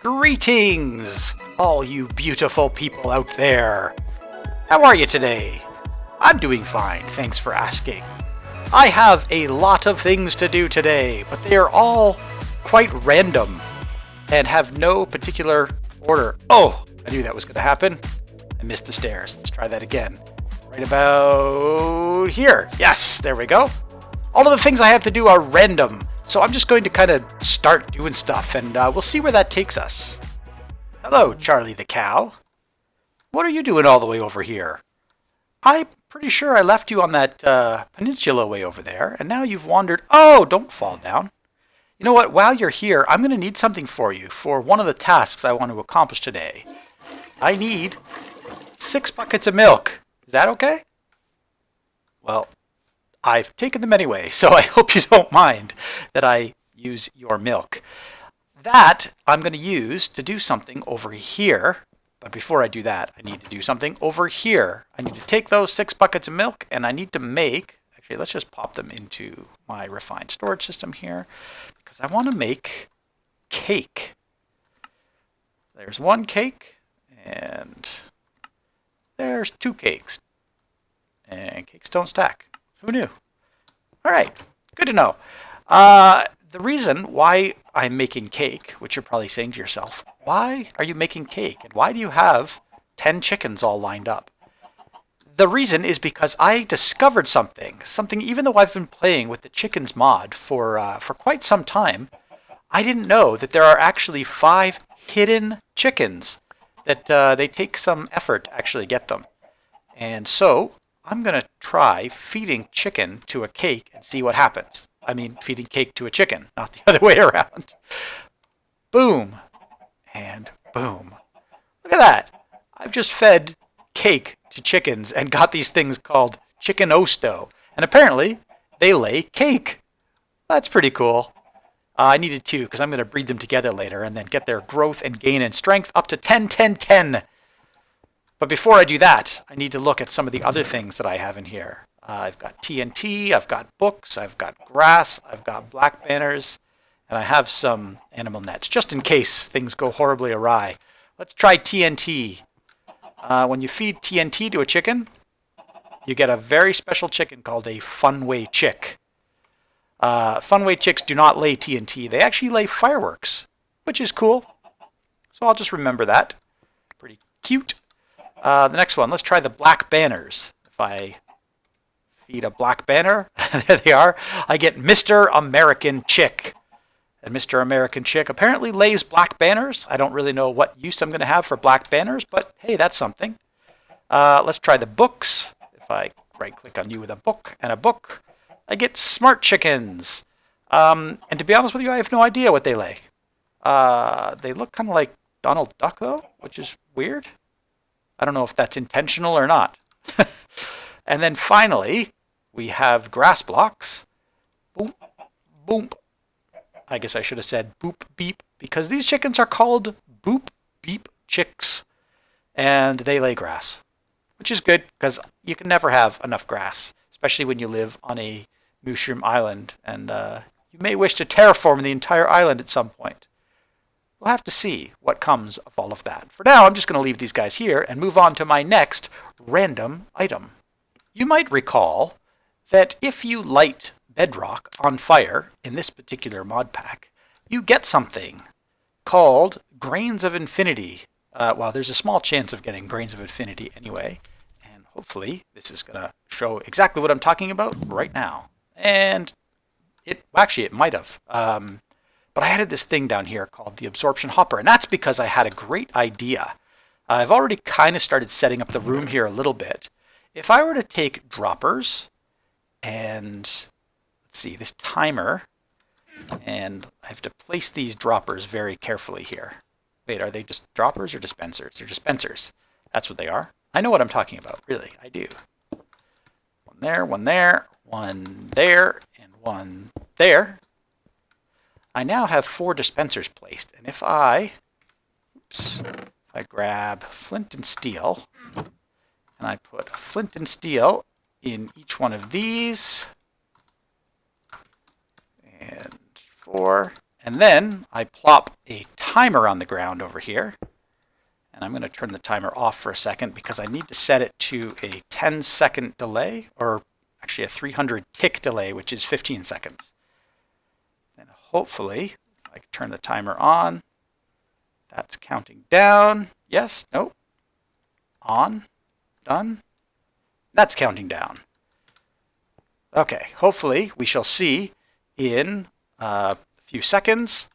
Greetings, all you beautiful people out there. How are you today? I'm doing fine, thanks for asking. I have a lot of things to do today, but they are all quite random and have no particular order. Oh, I knew that was going to happen. I missed the stairs. Let's try that again. Right about here. Yes, there we go. All of the things I have to do are random, so I'm just going to kind of start doing stuff, and we'll see where that takes us. Hello, Charlie the cow. What are you doing all the way over here? I'm pretty sure I left you on that peninsula way over there, and now you've wandered... Oh, don't fall down. You know what? While you're here, I'm going to need something for you for one of the tasks I want to accomplish today. I need 6 buckets of milk. Is that okay? Well, I've taken them anyway, so I hope you don't mind that I use your milk. That I'm going to use to do something over here. But before I do that, I need to do something over here. I need to take those 6 buckets of milk, and I need to make... Actually, let's just pop them into my refined storage system here, because I want to make cake. There's 1 cake, and there's 2 cakes. And cakes don't stack. Who knew? All right, good to know. The reason why I'm making cake, which you're probably saying to yourself, why are you making cake? And why do you have 10 chickens all lined up? The reason is because I discovered something, even though I've been playing with the chickens mod for quite some time, I didn't know that there are actually 5 hidden chickens that they take some effort to actually get them. And so I'm going to try feeding chicken to a cake and see what happens. I mean, feeding cake to a chicken, not the other way around. Boom. And boom. Look at that. I've just fed cake to chickens and got these things called chicken osto. And apparently, they lay cake. That's pretty cool. I needed 2 because I'm going to breed them together later and then get their growth and gain and strength up to 10, 10, 10. But before I do that, I need to look at some of the other things that I have in here. I've got TNT, I've got books, I've got grass, I've got black banners, and I have some animal nets, just in case things go horribly awry. Let's try TNT. When you feed TNT to a chicken, you get a very special chicken called a Funway chick. Funway chicks do not lay TNT. They actually lay fireworks, which is cool. So I'll just remember that. Pretty cute. The next one, let's try the black banners. If I feed a black banner, there they are, I get Mr. American Chick. And Mr. American Chick apparently lays black banners. I don't really know what use I'm going to have for black banners, but hey, that's something. Let's try the books. If I right-click on you with a book and a book, I get smart chickens. And to be honest with you, I have no idea what they lay. They look kind of like Donald Duck, though, which is weird. I don't know if that's intentional or not. And then finally, we have grass blocks. Boom, boom. I guess I should have said boop, beep, because these chickens are called boop, beep chicks. And they lay grass, which is good because you can never have enough grass, especially when you live on a mushroom island. And you may wish to terraform the entire island at some point. We'll have to see what comes of all of that. For now, I'm just going to leave these guys here and move on to my next random item. You might recall that if you light bedrock on fire in this particular mod pack, you get something called Grains of Infinity. Well, there's a small chance of getting Grains of Infinity anyway, and hopefully this is going to show exactly what I'm talking about right now. And it might have. But I added this thing down here called the Absorption Hopper, and that's because I had a great idea. I've already kind of started setting up the room here a little bit. If I were to take droppers and, let's see, this timer, and I have to place these droppers very carefully here. Wait, are they just droppers or dispensers? They're dispensers. That's what they are. I know what I'm talking about, really, I do. One there, one there, one there, and one there. I now have 4 dispensers placed, and if I grab flint and steel, and I put a flint and steel in each one of these, and 4, and then I plop a timer on the ground over here. And I'm going to turn the timer off for a second because I need to set it to a 10-second delay, or actually a 300 tick delay, which is 15 seconds. And hopefully I can turn the timer on. That's counting down. Yes, nope. On, done. That's counting down. Okay, hopefully we shall see in a few seconds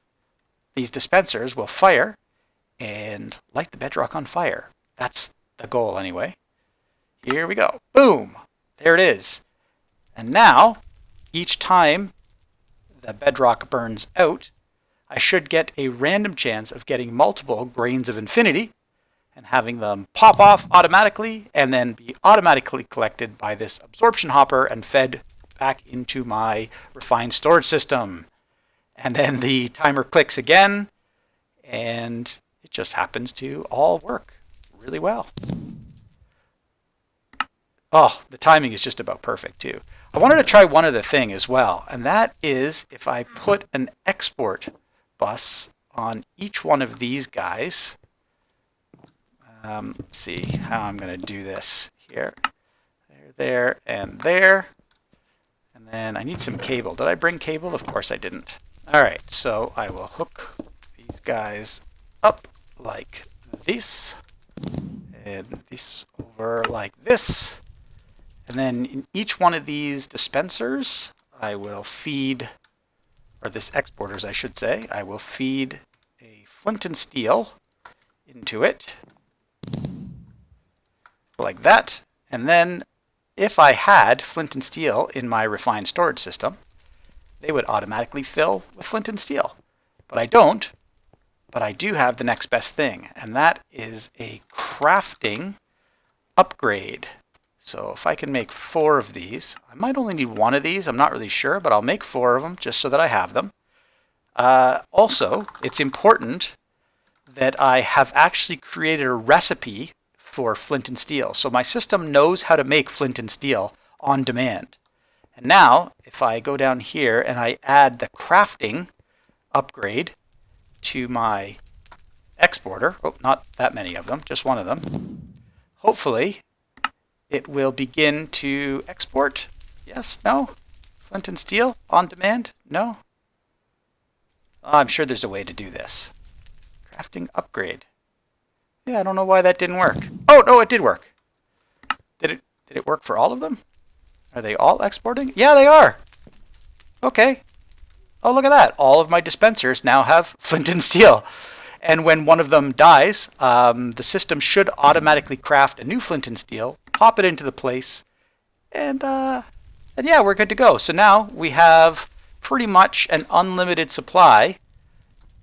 these dispensers will fire and light the bedrock on fire. That's the goal anyway. Here we go. Boom! There it is. And now, each time the bedrock burns out, I should get a random chance of getting multiple grains of infinity and having them pop off automatically and then be automatically collected by this absorption hopper and fed back into my refined storage system. And then the timer clicks again, and it just happens to all work really well. Oh, the timing is just about perfect too. I wanted to try one other thing as well, and that is if I put an export bus on each one of these guys. Let's see how I'm going to do this here. There, and there. And then I need some cable. Did I bring cable? Of course I didn't. Alright, so I will hook these guys up like this. And this over like this. And then in each one of these dispensers, I will feed, or this exporters I should say, I will feed a flint and steel into it. Like that. And then if I had flint and steel in my refined storage system, they would automatically fill with flint and steel. But I don't. But I do have the next best thing, and that is a crafting upgrade. So if I can make 4 of these, I might only need 1 of these, I'm not really sure, but I'll make 4 of them just so that I have them. Also, it's important that I have actually created a recipe for flint and steel. So my system knows how to make flint and steel on demand. And now, if I go down here and I add the crafting upgrade to my exporter, oh, not that many of them, just one of them, hopefully it will begin to export. Yes, no? Flint and steel on demand? No? Oh, I'm sure there's a way to do this. Crafting upgrade. Yeah, I don't know why that didn't work. Oh, no, it did work. Did it work for all of them? Are they all exporting? Yeah, they are. Okay. Oh, look at that. All of my dispensers now have flint and steel. And when one of them dies, the system should automatically craft a new flint and steel, pop it into the place, and yeah, we're good to go. So now we have pretty much an unlimited supply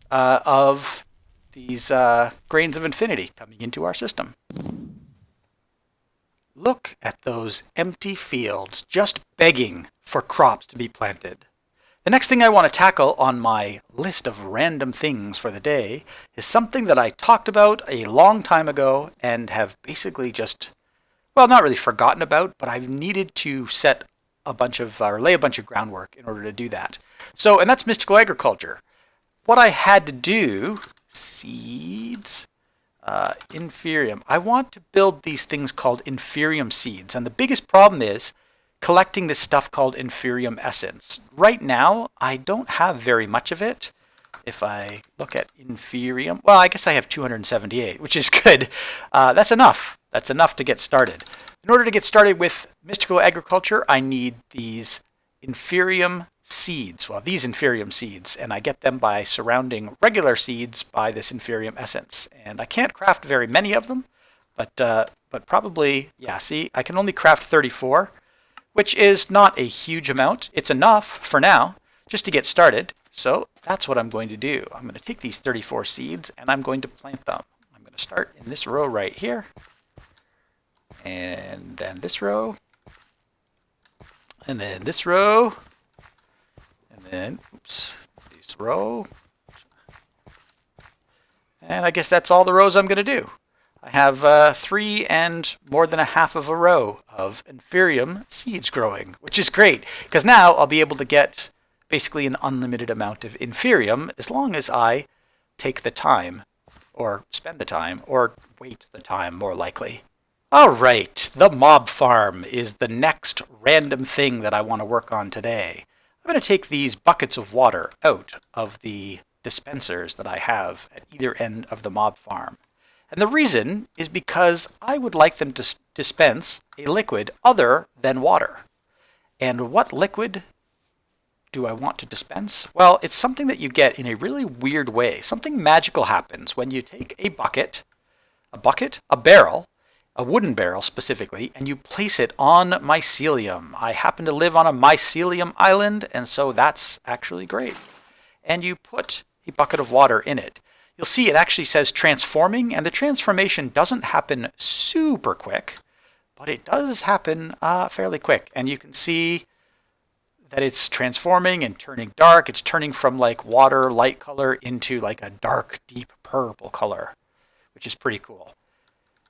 of these grains of infinity coming into our system. Look at those empty fields just begging for crops to be planted. The next thing I want to tackle on my list of random things for the day is something that I talked about a long time ago and have basically just, well, not really forgotten about, but I've needed to set a bunch of, or lay a bunch of groundwork in order to do that. So, and that's mystical agriculture. What I had to do, seeds, inferium. I want to build these things called inferium seeds, and the biggest problem is collecting this stuff called inferium essence. Right now, I don't have very much of it. If I look at inferium, well, I guess I have 278, which is good. That's enough. That's enough to get started. In order to get started with mystical agriculture, I need these inferium seeds. Well, these inferium seeds, and I get them by surrounding regular seeds by this inferium essence. And I can't craft very many of them, but probably, yeah, see, I can only craft 34, which is not a huge amount. It's enough for now, just to get started. So that's what I'm going to do. I'm going to take these 34 seeds and I'm going to plant them. I'm going to start in this row right here, and then this row, and then this row, and then, oops, this row. And I guess that's all the rows I'm going to do. I have 3 and more than a half of a row of inferium seeds growing, which is great, because now I'll be able to get basically an unlimited amount of inferium as long as I take the time, or spend the time, or wait the time, more likely. Alright, the mob farm is the next random thing that I want to work on today. I'm going to take these buckets of water out of the dispensers that I have at either end of the mob farm. And the reason is because I would like them to dispense a liquid other than water. And what liquid do I want to dispense? Well, it's something that you get in a really weird way. Something magical happens when you take a barrel, a wooden barrel specifically, and you place it on mycelium. I happen to live on a mycelium island, and so that's actually great. And you put a bucket of water in it. You'll see it actually says transforming, and the transformation doesn't happen super quick, but it does happen fairly quick. And you can see that it's transforming and turning dark. It's turning from like water light color into like a dark, deep purple color, which is pretty cool.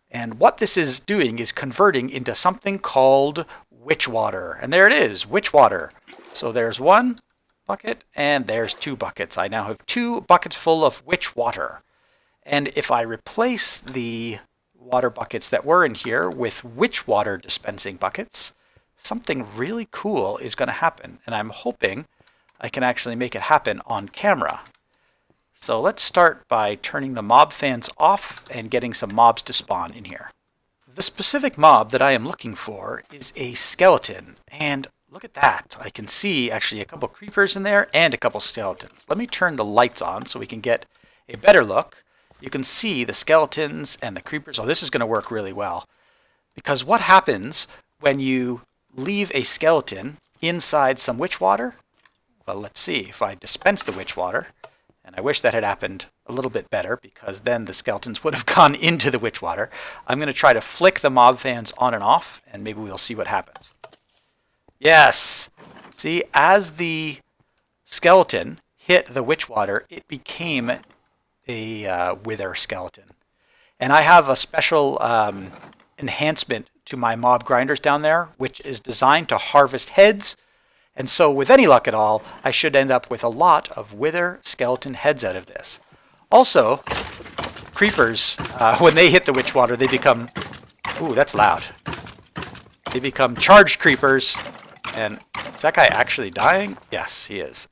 And what this is doing is converting into something called witch water. And there it is, witch water. So there's one bucket and there's two buckets. I now have 2 buckets full of witch water. And if I replace the water buckets that were in here with witch water dispensing buckets, something really cool is going to happen. And I'm hoping I can actually make it happen on camera. So let's start by turning the mob fans off and getting some mobs to spawn in here. The specific mob that I am looking for is a skeleton. And look at that. I can see actually a couple creepers in there and a couple skeletons. Let me turn the lights on so we can get a better look. You can see the skeletons and the creepers. Oh, this is going to work really well. Because what happens when you leave a skeleton inside some witch water? Well, let's see. If I dispense the witch water, and I wish that had happened a little bit better because then the skeletons would have gone into the witch water. I'm going to try to flick the mob fans on and off, and maybe we'll see what happens. Yes! See, as the skeleton hit the witch water, it became a wither skeleton. And I have a special enhancement to my mob grinders down there, which is designed to harvest heads. And so with any luck at all, I should end up with a lot of wither skeleton heads out of this. Also, creepers, when they hit the witch water, they become... Ooh, that's loud. They become charged creepers. And is that guy actually dying? Yes, he is.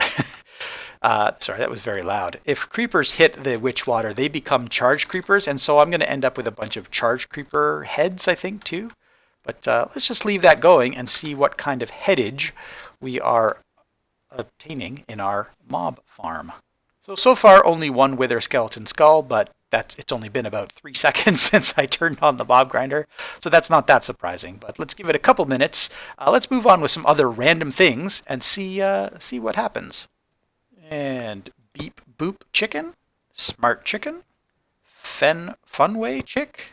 Sorry, that was very loud. If creepers hit the witch water, they become charged creepers. And so I'm going to end up with a bunch of charged creeper heads, I think, too. But let's just leave that going and see what kind of headage we are obtaining in our mob farm. So far only one wither skeleton skull, but it's only been about 3 seconds since I turned on the mob grinder, so that's not that surprising. But let's give it a couple minutes. Let's move on with some other random things and see what happens. And beep boop chicken, smart chicken, funway chick,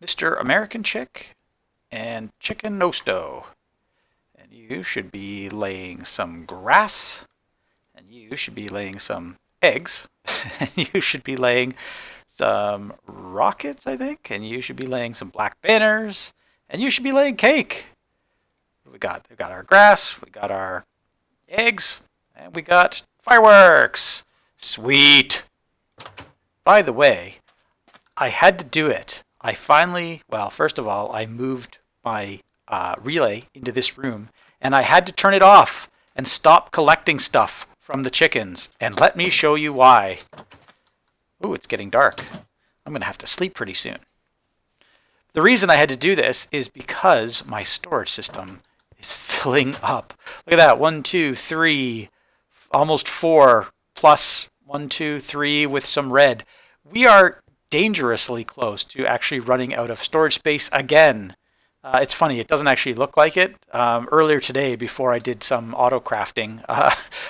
Mr. American chick, and chicken nosto. And you should be laying some grass, and you should be laying some eggs, and you should be laying some rockets, I think, and you should be laying some black banners, and you should be laying cake. We've got our grass, we got our eggs, and we got fireworks. Sweet. By the way, I had to do it. I finally, well, first of all, I moved my relay into this room, and I had to turn it off and stop collecting stuff from the chickens. And let me show you why. Ooh, it's getting dark. I'm going to have to sleep pretty soon. The reason I had to do this is because my storage system is filling up. Look at that. 1, 2, 3, almost 4, plus 1, 2, 3 with some red. We are dangerously close to actually running out of storage space again. It's funny, it doesn't actually look like it. Earlier today, before I did some auto crafting,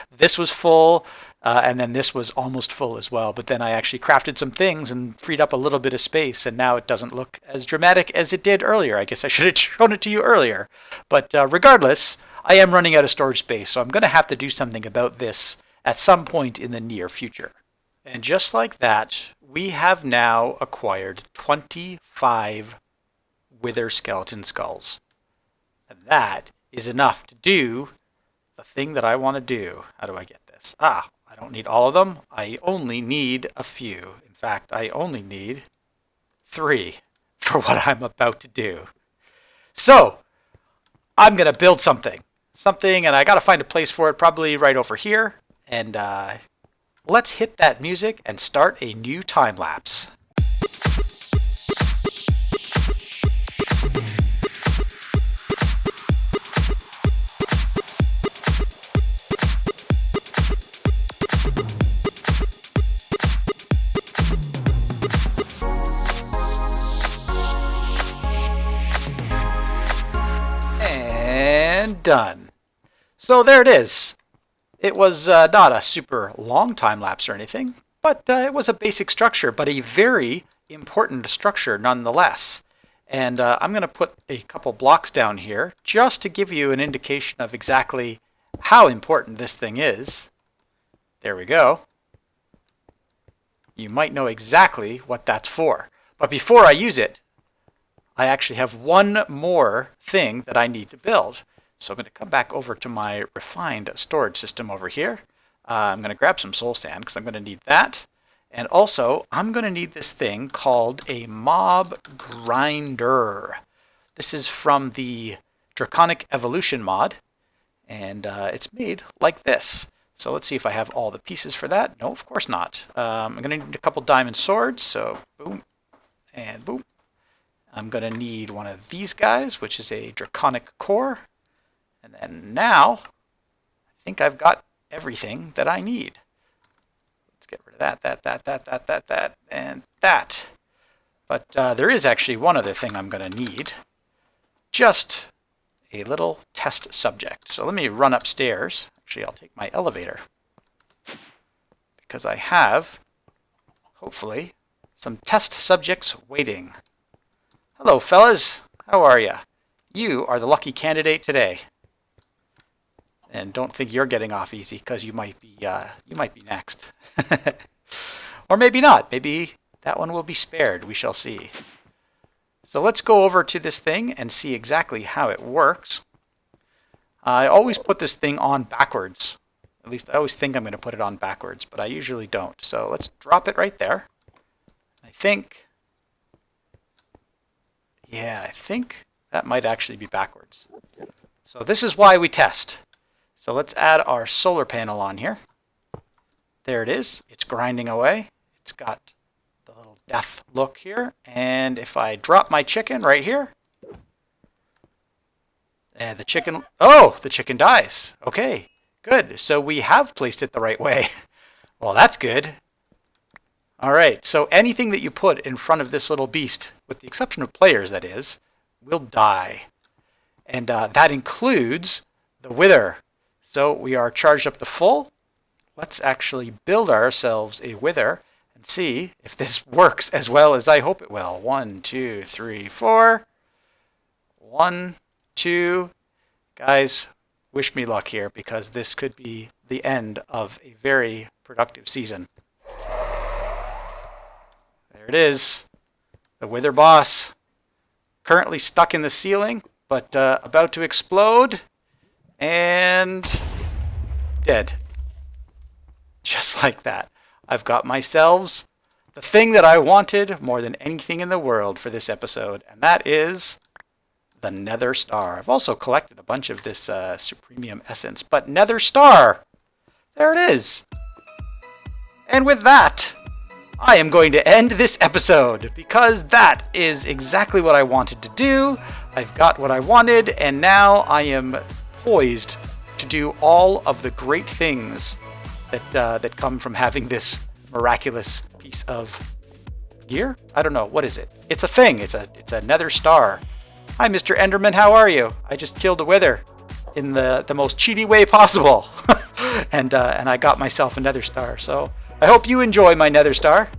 this was full, and then this was almost full as well. But then I actually crafted some things and freed up a little bit of space, and now it doesn't look as dramatic as it did earlier. I guess I should have shown it to you earlier. But regardless, I am running out of storage space, so I'm going to have to do something about this at some point in the near future. And just like that, we have now acquired 25 wither skeleton skulls. And that is enough to do the thing that I want to do. How do I get this? I don't need all of them. I only need a few. In fact, I only need 3 for what I'm about to do. So, I'm going to build something. And I got to find a place for it, probably right over here. And let's hit that music and start a new time lapse. And done. So there it is. It was not a super long time lapse or anything, but it was a basic structure, but a very important structure nonetheless. And I'm going to put a couple blocks down here just to give you an indication of exactly how important this thing is. There we go. You might know exactly what that's for. But before I use it, I actually have one more thing that I need to build. So I'm going to come back over to my refined storage system over here. I'm going to grab some soul sand because I'm going to need that. And also, I'm going to need this thing called a mob grinder. This is from the Draconic Evolution mod. And it's made like this. So let's see if I have all the pieces for that. No, of course not. I'm going to need a couple diamond swords. So boom and boom. I'm going to need one of these guys, which is a draconic core. And then now, I think I've got everything that I need. Let's get rid of that, and that. But there is actually one other thing I'm going to need. Just a little test subject. So let me run upstairs. Actually, I'll take my elevator. Because I have, hopefully, some test subjects waiting. Hello, fellas. How are ya? You are the lucky candidate today. And don't think you're getting off easy, because you might be next. Or maybe not. Maybe that one will be spared. We shall see. So let's go over to this thing and see exactly how it works. I always put this thing on backwards. At least I always think I'm going to put it on backwards, but I usually don't. So let's drop it right there. I think that might actually be backwards. So this is why we test. So let's add our solar panel on here. There it is. It's grinding away. It's got the little death look here. And if I drop my chicken right here, and the chicken dies. Okay, good. So we have placed it the right way. Well, that's good. All right, so anything that you put in front of this little beast, with the exception of players, that is, will die. And that includes the wither. So we are charged up to full. Let's actually build ourselves a wither and see if this works as well as I hope it will. 1, 2, 3, 4. 1, 2. Guys, wish me luck here, because this could be the end of a very productive season. There it is. The wither boss. Currently stuck in the ceiling, but about to explode. And dead. Just like that. I've got myself the thing that I wanted more than anything in the world for this episode, and that is the Nether Star. I've also collected a bunch of this Supremium Essence, but Nether Star! There it is! And with that, I am going to end this episode, because that is exactly what I wanted to do. I've got what I wanted, and now I am poised to do all of the great things that come from having this miraculous piece of gear? I don't know. What is it? It's a thing. It's a Nether Star. Hi, Mr. Enderman. How are you? I just killed a wither in the most cheaty way possible. and I got myself a Nether Star. So I hope you enjoy my Nether Star.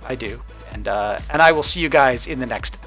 I do. And I will see you guys in the next